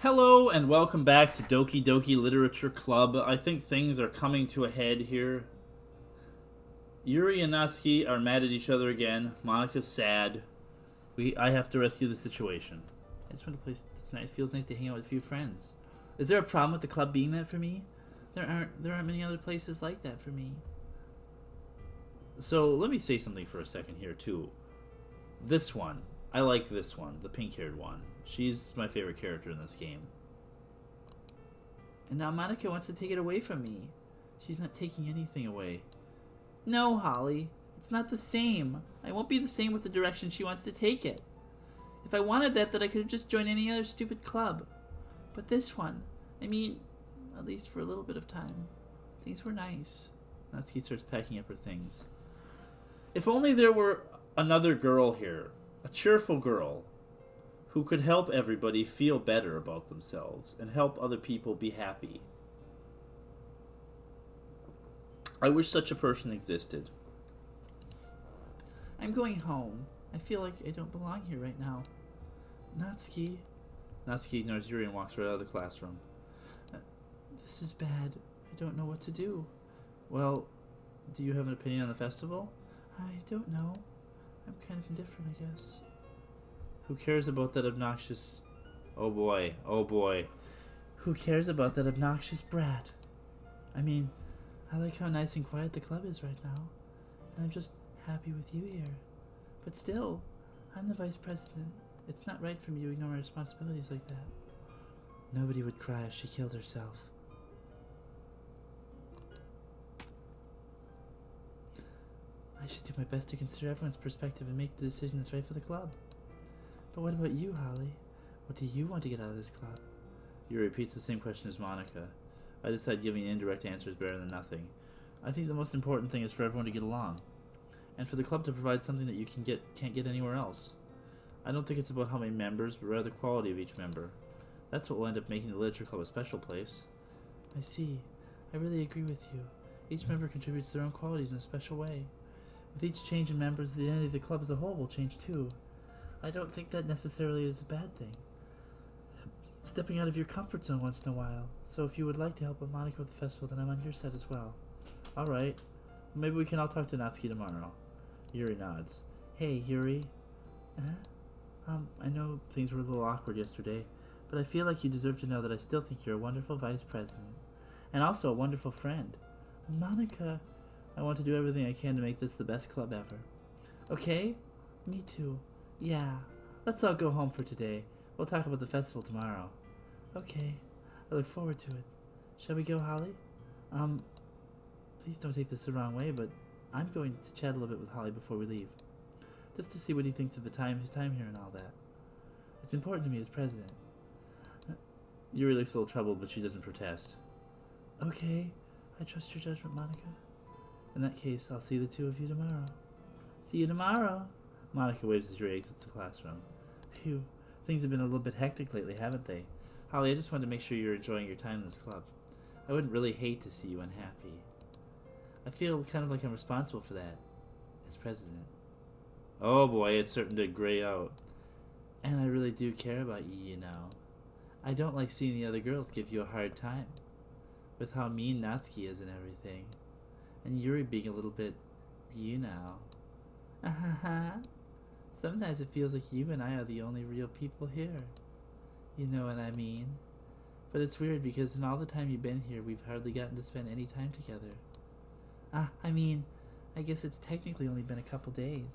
Hello and welcome back to Doki Doki Literature Club. I think things are coming to a head here. Yuri and Natsuki are mad at each other again. Monika's sad. I have to rescue the situation. I just want a place that's nice. It feels nice to hang out with a few friends. Is there a problem with the club being that for me? There aren't many other places like that for me. So let me say something for a second here too. This one. I like this one, the pink-haired one. She's my favorite character in this game. And now Monika wants to take it away from me. She's not taking anything away. No, Holly. It's not the same. I won't be the same with the direction she wants to take it. If I wanted that, then I could have just joined any other stupid club. But this one, I mean, at least for a little bit of time, things were nice. Natsuki starts packing up her things. If only there were another girl here. A cheerful girl who could help everybody feel better about themselves and help other people be happy. I wish such a person existed. I'm going home. I feel like I don't belong here right now. Natsuki. Natsuki ignores Yuri and walks right out of the classroom. This is bad. I don't know what to do. Well, do you have an opinion on the festival? I don't know. I'm kind of indifferent, I guess. Who cares about that obnoxious... Oh boy, oh boy. Who cares about that obnoxious brat? I mean, I like how nice and quiet the club is right now. And I'm just happy with you here. But still, I'm the vice president. It's not right for me to ignore my responsibilities like that. Nobody would cry if she killed herself. I should do my best to consider everyone's perspective and make the decision that's right for the club. But what about you, Holly? What do you want to get out of this club? Yuri repeats the same question as Monika. I decide giving indirect answers is better than nothing. I think the most important thing is for everyone to get along. And for the club to provide something that you can't get anywhere else. I don't think it's about how many members, but rather the quality of each member. That's what will end up making the Literature Club a special place. I see. I really agree with you. Each member contributes their own qualities in a special way. With each change in members, the identity of the club as a whole will change too. I don't think that necessarily is a bad thing. Stepping out of your comfort zone once in a while. So if you would like to help out Monika with the festival, then I'm on your side as well. Alright. Maybe we can all talk to Natsuki tomorrow. Yuri nods. Hey, Yuri. I know things were a little awkward yesterday, but I feel like you deserve to know that I still think you're a wonderful vice president. And also a wonderful friend. Monika... I want to do everything I can to make this the best club ever. Okay? Me too. Yeah. Let's all go home for today. We'll talk about the festival tomorrow. Okay. I look forward to it. Shall we go, Holly? Please don't take this the wrong way, but I'm going to chat a little bit with Holly before we leave. Just to see what he thinks of his time here and all that. It's important to me as president. Yuri looks a little troubled, but she doesn't protest. Okay. I trust your judgment, Monika. In that case, I'll see the two of you tomorrow. See you tomorrow. Monika waves as Yuri exits the classroom. Phew, things have been a little bit hectic lately, haven't they? Holly, I just wanted to make sure you're enjoying your time in this club. I wouldn't really hate to see you unhappy. I feel kind of like I'm responsible for that, as president. Oh boy, it's starting to gray out. And I really do care about you, you know. I don't like seeing the other girls give you a hard time, with how mean Natsuki is and everything. And Yuri being a little bit, you know. Sometimes it feels like you and I are the only real people here. You know what I mean? But it's weird because in all the time you've been here, we've hardly gotten to spend any time together. I mean, I guess it's technically only been a couple days.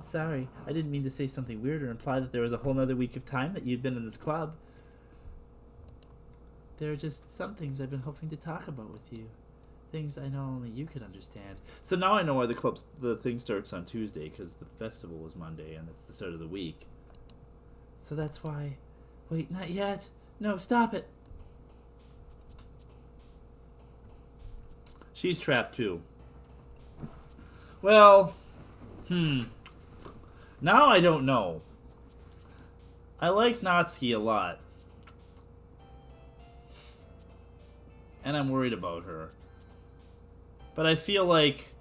Sorry, I didn't mean to say something weird or imply that there was a whole nother week of time that you'd been in this club. There are just some things I've been hoping to talk about with you. Things I know only you could understand. So now I know why the thing starts on Tuesday, because the festival was Monday, and it's the start of the week. So that's why... Wait, not yet. No, stop it. She's trapped too. Well, now I don't know. I like Natsuki a lot. And I'm worried about her. But I feel like...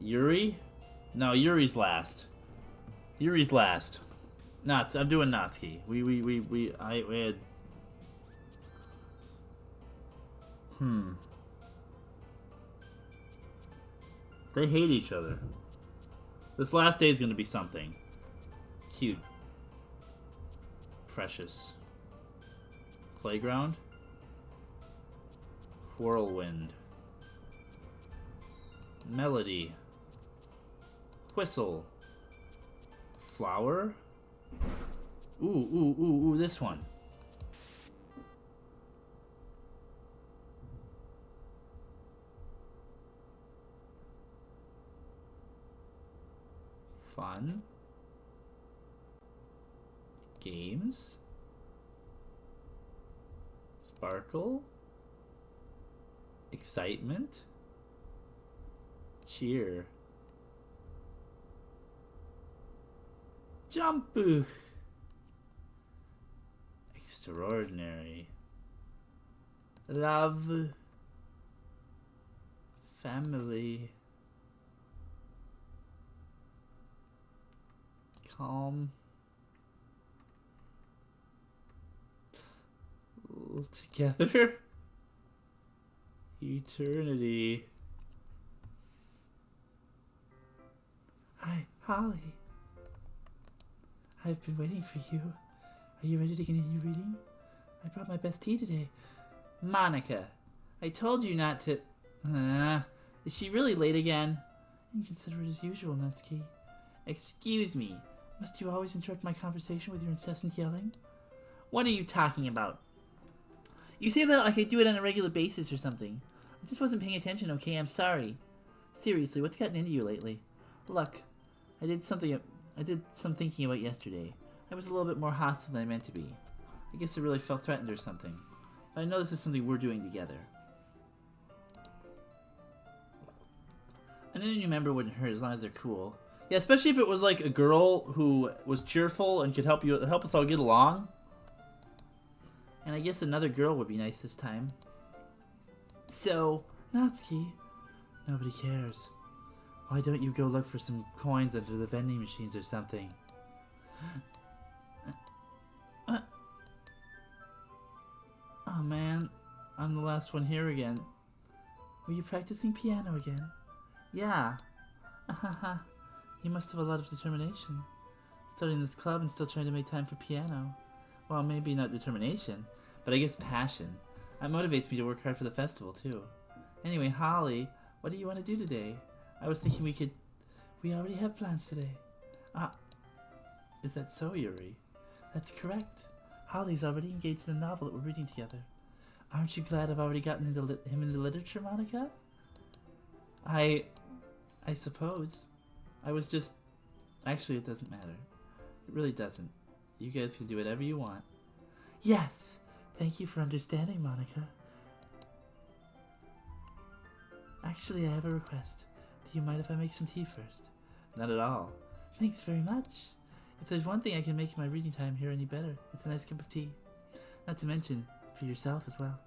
Yuri? No, Yuri's last. Yuri's last. I'm doing Natsuki. We had... They hate each other. This last day is going to be something. Cute. Precious. Playground. Whirlwind. Melody. Whistle. Flower. Ooh, this one. Fun. Games. Sparkle. Excitement. Cheer. Jumpu. Extraordinary. Love. Family. Calm. Together. Eternity. Hi, Holly. I've been waiting for you. Are you ready to continue reading? I brought my best tea today. Monika, I told you not to... is she really late again? Inconsiderate as usual, Natsuki. Excuse me. Must you always interrupt my conversation with your incessant yelling? What are you talking about? You say that like I do it on a regular basis or something. I just wasn't paying attention, okay? I'm sorry. Seriously, what's gotten into you lately? Look, I did some thinking about yesterday. I was a little bit more hostile than I meant to be. I guess I really felt threatened or something. But I know this is something we're doing together. And then you remember wouldn't hurt as long as they're cool. Yeah, especially if it was like a girl who was cheerful and could help us all get along. And I guess another girl would be nice this time. So, Natsuki, nobody cares. Why don't you go look for some coins under the vending machines or something? Oh man, I'm the last one here again. Were you practicing piano again? Yeah. You must have a lot of determination. Starting this club and still trying to make time for piano. Well, maybe not determination, but I guess passion. That motivates me to work hard for the festival, too. Anyway, Holly, what do you want to do today? I was thinking we already have plans today. Is that so, Yuri? That's correct. Holly's already engaged in a novel that we're reading together. Aren't you glad I've already gotten him into literature, Monika? I suppose. I was just... Actually, it doesn't matter. It really doesn't. You guys can do whatever you want. Yes! Thank you for understanding, Monika. Actually, I have a request. Do you mind if I make some tea first? Not at all. Thanks very much. If there's one thing I can make my reading time here any better, it's a nice cup of tea. Not to mention, for yourself as well.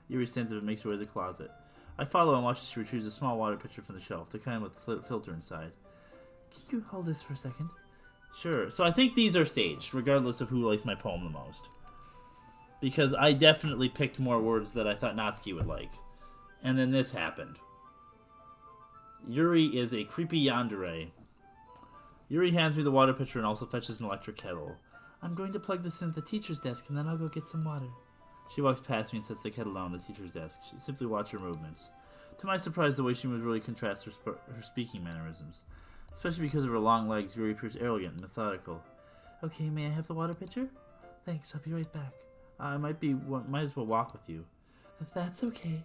Yuri stands up and makes her way to the closet. I follow and watch as she retrieves a small water pitcher from the shelf, the kind with the filter inside. Can you hold this for a second? Sure. So I think these are staged, regardless of who likes my poem the most. Because I definitely picked more words that I thought Natsuki would like. And then this happened. Yuri is a creepy yandere. Yuri hands me the water pitcher and also fetches an electric kettle. I'm going to plug this in at the teacher's desk and then I'll go get some water. She walks past me and sets the kettle down on the teacher's desk. She simply watches her movements. To my surprise, the way she moves really contrasts her speaking mannerisms. Especially because of her long legs, Yuri appears arrogant and methodical. Okay, may I have the water pitcher? Thanks, I'll be right back. I might as well walk with you. That's okay.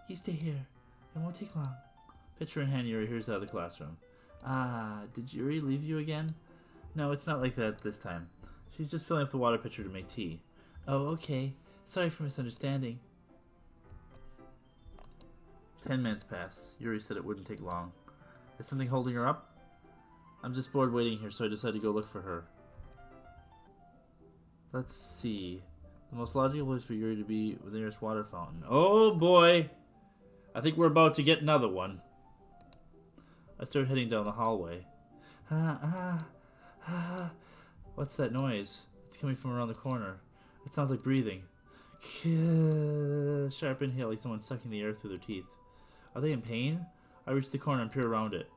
You stay here. It won't take long. Pitcher in hand, Yuri hears out of the classroom. Did Yuri leave you again? No, it's not like that this time. She's just filling up the water pitcher to make tea. Oh, okay. Sorry for misunderstanding. 10 minutes pass. Yuri said it wouldn't take long. Is something holding her up? I'm just bored waiting here, so I decided to go look for her. Let's see. The most logical place for Yuri to be the nearest water fountain. Oh boy! I think we're about to get another one. I started heading down the hallway. What's that noise? It's coming from around the corner. It sounds like breathing. Sharp inhale like someone sucking the air through their teeth. Are they in pain? I reach the corner and peer around it.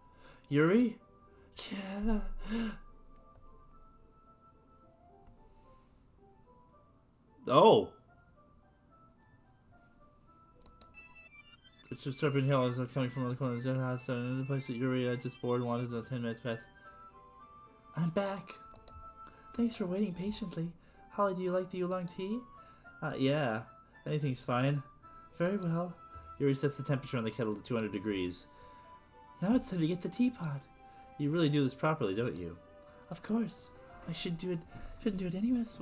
Yuri? Oh! It's just sharp inhale is coming from around the corner. In the place that Yuri had just bored wanted to 10 minutes past. I'm back. Thanks for waiting patiently. Holly, do you like the oolong tea? Yeah. Anything's fine. Very well. Yuri sets the temperature on the kettle to 200 degrees. Now it's time to get the teapot. You really do this properly, don't you? Of course. I shouldn't do it any less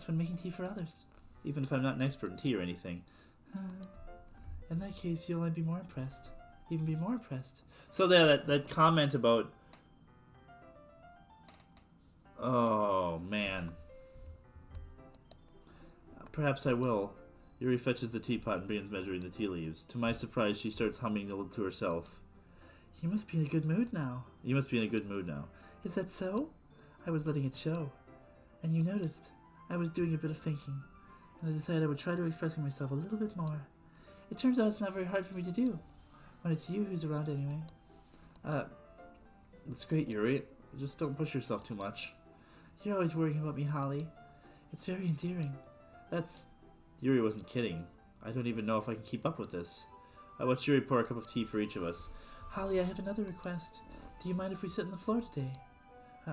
when making tea for others. Even if I'm not an expert in tea or anything. In that case, you'll only be more impressed. Even be more impressed. So there, that comment about... Oh, man. Perhaps I will. Yuri fetches the teapot and begins measuring the tea leaves. To my surprise, she starts humming to herself. You must be in a good mood now. You must be in a good mood now. Is that so? I was letting it show. And you noticed. I was doing a bit of thinking. And I decided I would try to express myself a little bit more. It turns out it's not very hard for me to do. When it's you who's around anyway. That's great, Yuri. Just don't push yourself too much. You're always worrying about me, Holly. It's very endearing. Yuri wasn't kidding. I don't even know if I can keep up with this. I watched Yuri pour a cup of tea for each of us. Holly, I have another request. Do you mind if we sit on the floor today?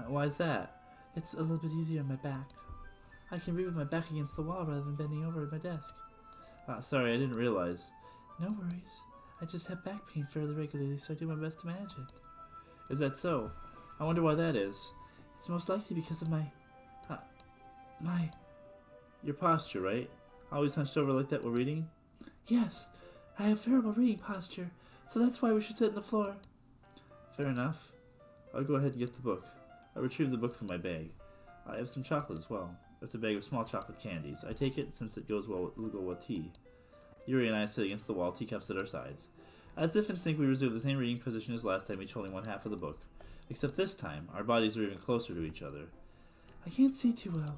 Why's that? It's a little bit easier on my back. I can read with my back against the wall rather than bending over at my desk. Sorry, I didn't realize. No worries. I just have back pain fairly regularly, so I do my best to manage it. Is that so? I wonder why that is. It's most likely because of your posture, right? Always hunched over like that while reading? Yes, I have terrible reading posture, so that's why we should sit on the floor. Fair enough. I'll go ahead and get the book. I retrieve the book from my bag. I have some chocolate as well. It's a bag of small chocolate candies. I take it since it goes well with tea. Yuri and I sit against the wall, teacups at our sides. As if in sync, we resume the same reading position as last time, each holding one half of the book. Except this time, our bodies are even closer to each other. I can't see too well.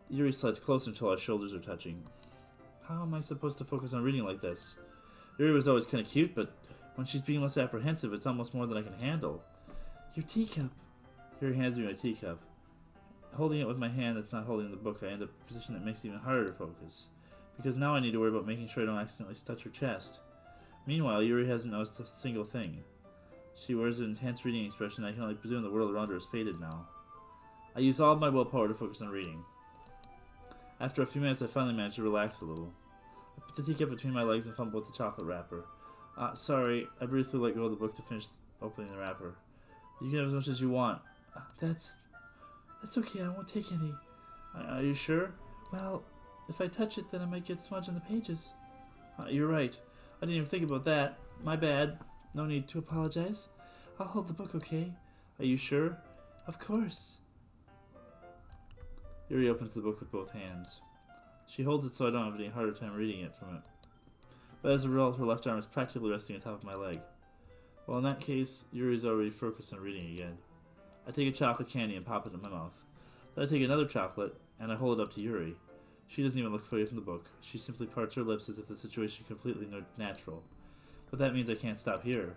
Yuri slides closer until our shoulders are touching. How am I supposed to focus on reading like this? Yuri was always kind of cute, but when she's being less apprehensive, it's almost more than I can handle. Your teacup. Yuri hands me my teacup. Holding it with my hand that's not holding the book, I end up in a position that makes it even harder to focus. Because now I need to worry about making sure I don't accidentally touch her chest. Meanwhile, Yuri hasn't noticed a single thing. She wears an intense reading expression, and I can only presume the world around her is faded now. I use all of my willpower to focus on reading. After a few minutes, I finally manage to relax a little. I put the teacup between my legs and fumble with the chocolate wrapper. Sorry, I briefly let go of the book to finish opening the wrapper. You can have as much as you want. That's okay, I won't take any. Are you sure? Well, if I touch it, then I might get smudge on the pages. You're right. I didn't even think about that. My bad. No need to apologize. I'll hold the book, okay? Are you sure? Of course. Yuri opens the book with both hands. She holds it so I don't have any harder time reading it from it. But as a result, her left arm is practically resting on top of my leg. Well, in that case, Yuri's already focused on reading again. I take a chocolate candy and pop it in my mouth. Then I take another chocolate, and I hold it up to Yuri. She doesn't even look away from the book. She simply parts her lips as if the situation is completely natural. But that means I can't stop here.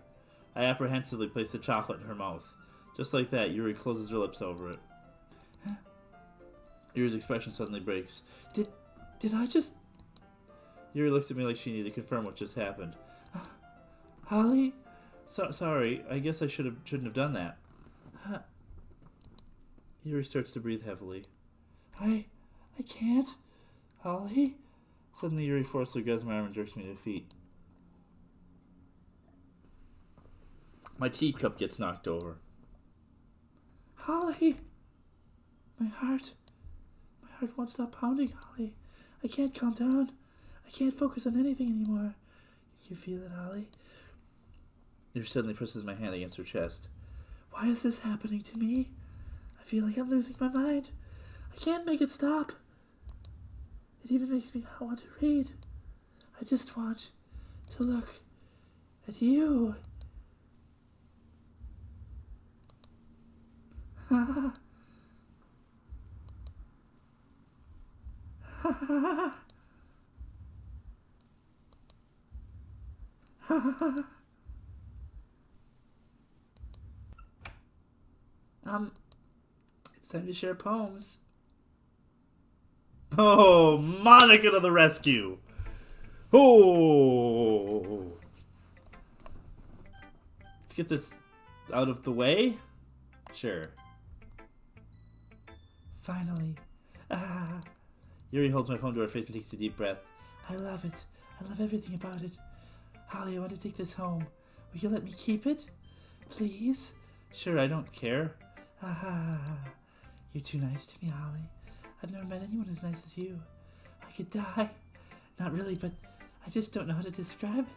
I apprehensively place the chocolate in her mouth. Just like that, Yuri closes her lips over it. Yuri's expression suddenly breaks. Did I just... Yuri looks at me like she needed to confirm what just happened. Holly? Sorry, I guess I shouldn't have done that. Yuri starts to breathe heavily. I can't. Holly? Suddenly Yuri forcefully grabs my arm and jerks me to feet. My teacup gets knocked over. Holly! My heart won't stop pounding, Holly. I can't calm down. I can't focus on anything anymore. You feel it, Holly? Yuri suddenly presses my hand against her chest. Why is this happening to me? I feel like I'm losing my mind. I can't make it stop. It even makes me not want to read. I just want to look at you. It's time to share poems. Oh, Monika to the rescue! Oh! Let's get this out of the way. Sure. Finally. Ah. Yuri holds my poem to her face and takes a deep breath. I love it. I love everything about it. Holly, I want to take this home. Will you let me keep it? Please? Sure, I don't care. Ah. You're too nice to me, Holly. I've never met anyone as nice as you. I could die. Not really, but I just don't know how to describe it.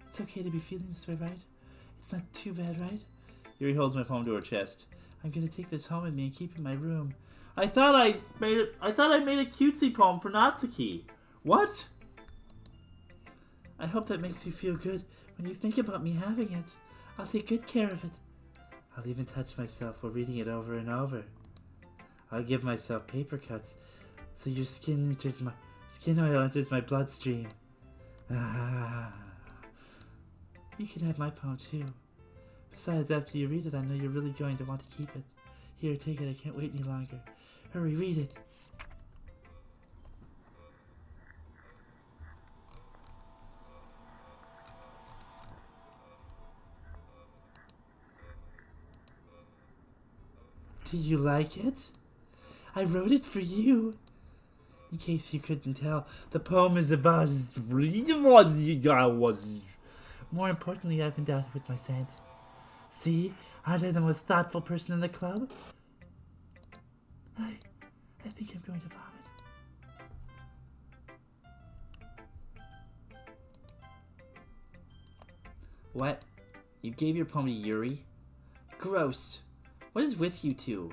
It's okay to be feeling this way, right? It's not too bad, right? Yuri holds my poem to her chest. I'm gonna take this home with me and keep it in my room. I thought I made a cutesy poem for Natsuki. What? I hope that makes you feel good when you think about me having it. I'll take good care of it. I'll even touch myself while reading it over and over. I'll give myself paper cuts so your skin oil enters my bloodstream. Ah. You can have my poem too. Besides, after you read it, I know you're really going to want to keep it. Here, take it. I can't wait any longer. Hurry, read it. Do you like it? I wrote it for you. In case you couldn't tell, the poem is about... More importantly, I've endowed it with my scent. See? Aren't I the most thoughtful person in the club? I think I'm going to vomit. What? You gave your poem to Yuri? Gross. What is with you two?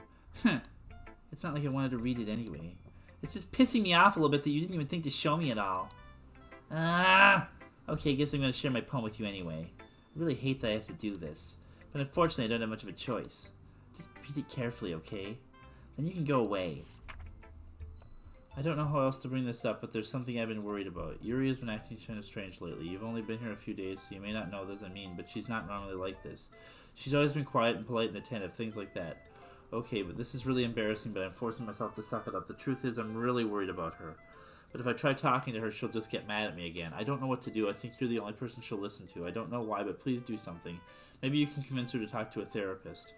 It's not like I wanted to read it anyway. It's just pissing me off a little bit that you didn't even think to show me at all. Okay, I guess I'm going to share my poem with you anyway. I really hate that I have to do this. But unfortunately, I don't have much of a choice. Just read it carefully, okay? Then you can go away. I don't know how else to bring this up, but there's something I've been worried about. Yuri has been acting kind of strange lately. You've only been here a few days, so you may not know this, but she's not normally like this. She's always been quiet and polite and attentive, things like that. Okay, but this is really embarrassing, but I'm forcing myself to suck it up. The truth is, I'm really worried about her. But if I try talking to her, she'll just get mad at me again. I don't know what to do. I think you're the only person she'll listen to. I don't know why, but please do something. Maybe you can convince her to talk to a therapist.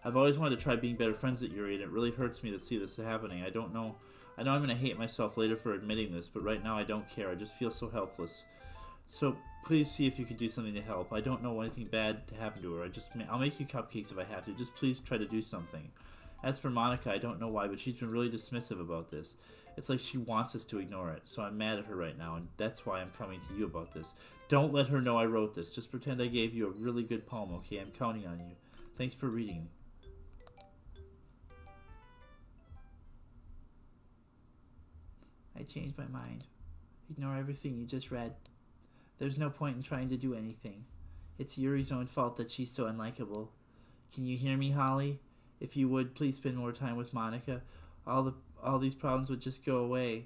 I've always wanted to try being better friends with Yuri, and it really hurts me to see this happening. I know I'm going to hate myself later for admitting this, but right now I don't care. I just feel so helpless. So please see if you can do something to help. I don't know anything bad to happen to her. I'll make you cupcakes if I have to. Just please try to do something. As for Monika, I don't know why, but she's been really dismissive about this. It's like she wants us to ignore it, so I'm mad at her right now, and that's why I'm coming to you about this. Don't let her know I wrote this. Just pretend I gave you a really good poem, okay? I'm counting on you. Thanks for reading. I changed my mind. Ignore everything you just read. There's no point in trying to do anything. It's Yuri's own fault that she's so unlikable. Can you hear me, Holly? If you would, please spend more time with Monika. All these problems would just go away.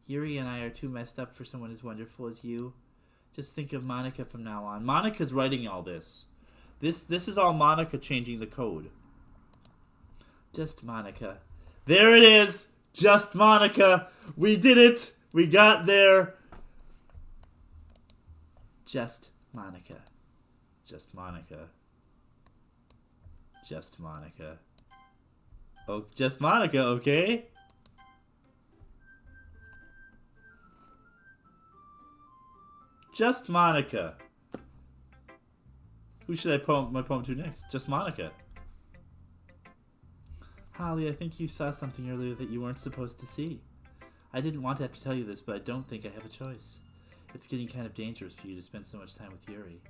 Yuri and I are too messed up for someone as wonderful as you. Just think of Monika from now on. Monika's writing all this. This is all Monika changing the code. Just Monika. There it is! Just Monika! We did it! We got there! Just Monika. Just Monika. Just Monika. Oh, just Monika, okay? Just Monika. Who should I poem my poem to next? Just Monika. Holly, I think you saw something earlier that you weren't supposed to see. I didn't want to have to tell you this, but I don't think I have a choice. It's getting kind of dangerous for you to spend so much time with Yuri.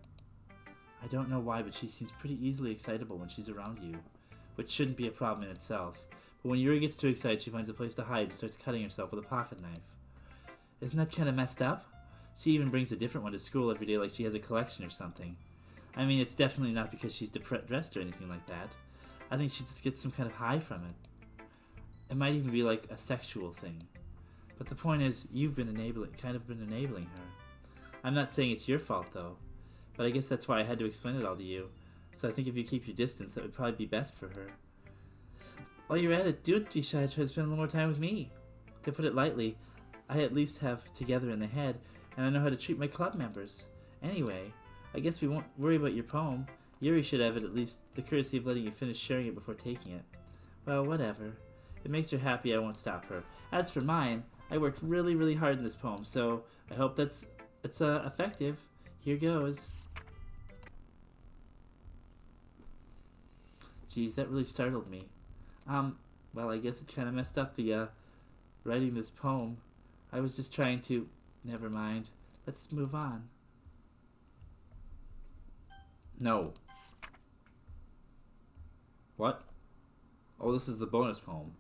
I don't know why, but she seems pretty easily excitable when she's around you, which shouldn't be a problem in itself. But when Yuri gets too excited, she finds a place to hide and starts cutting herself with a pocket knife. Isn't that kind of messed up? She even brings a different one to school every day like she has a collection or something. I mean, it's definitely not because she's dressed or anything like that. I think she just gets some kind of high from it. It might even be like a sexual thing. But the point is, you've been enabling her. I'm not saying it's your fault, though. But I guess that's why I had to explain it all to you. So I think if you keep your distance, that would probably be best for her. While you're at it, don't be shy to try to spend a little more time with me. To put it lightly, I at least have together in the head, and I know how to treat my club members. Anyway, I guess we won't worry about your poem. Yuri should have at least the courtesy of letting you finish sharing it before taking it. Well, whatever. It makes her happy, I won't stop her. As for mine, I worked really, really hard in this poem, so I hope it's effective. Here goes. Geez, that really startled me. Well, I guess it kind of messed up the, writing this poem. I was just trying to... Never mind. Let's move on. No. What? Oh, this is the bonus poem.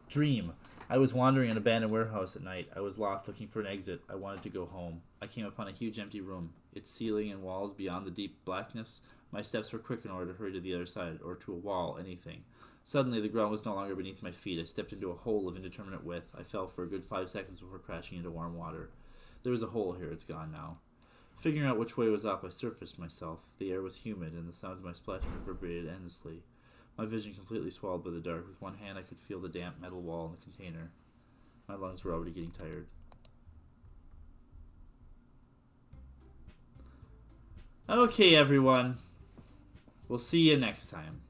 Dream. I was wandering an abandoned warehouse at night. I was lost looking for an exit. I wanted to go home. I came upon a huge empty room. Its ceiling and walls beyond the deep blackness. My steps were quick in order to hurry to the other side, or to a wall, anything. Suddenly, the ground was no longer beneath my feet. I stepped into a hole of indeterminate width. I fell for a good 5 seconds before crashing into warm water. There was a hole here. It's gone now. Figuring out which way was up, I surfaced myself. The air was humid, and the sounds of my splashing reverberated endlessly. My vision completely swallowed by the dark. With one hand, I could feel the damp metal wall in the container. My lungs were already getting tired. Okay, everyone. We'll see you next time.